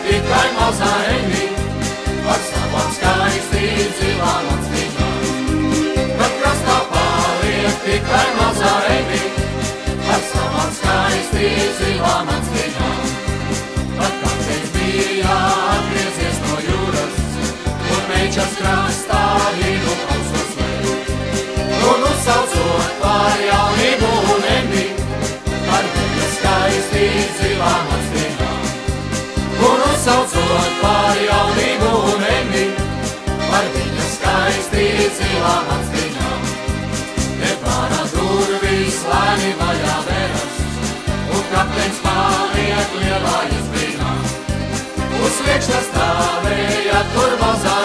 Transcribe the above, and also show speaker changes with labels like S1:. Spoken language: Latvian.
S1: Tikai mazā eņī, ar savām skaisti zilām acīm. Kad krastā paliek tikai mazā eņī, ar savām skaisti zilām acīm. Kad kādreiz bija atgriezies no jūras, un Meičas krastā vīnu ausos vēl. Un uzsaucot par jaunību un eņī, ar viņa skaisti zilām acīm. Un uzsaucot par jaunību un eņģi, par viņa skaisti zilām acīm. Te pārā durvis lēni vaļā veras, un kapteins paliek lielājas brīnā. Uz sliekšņa stāvēja tur mazā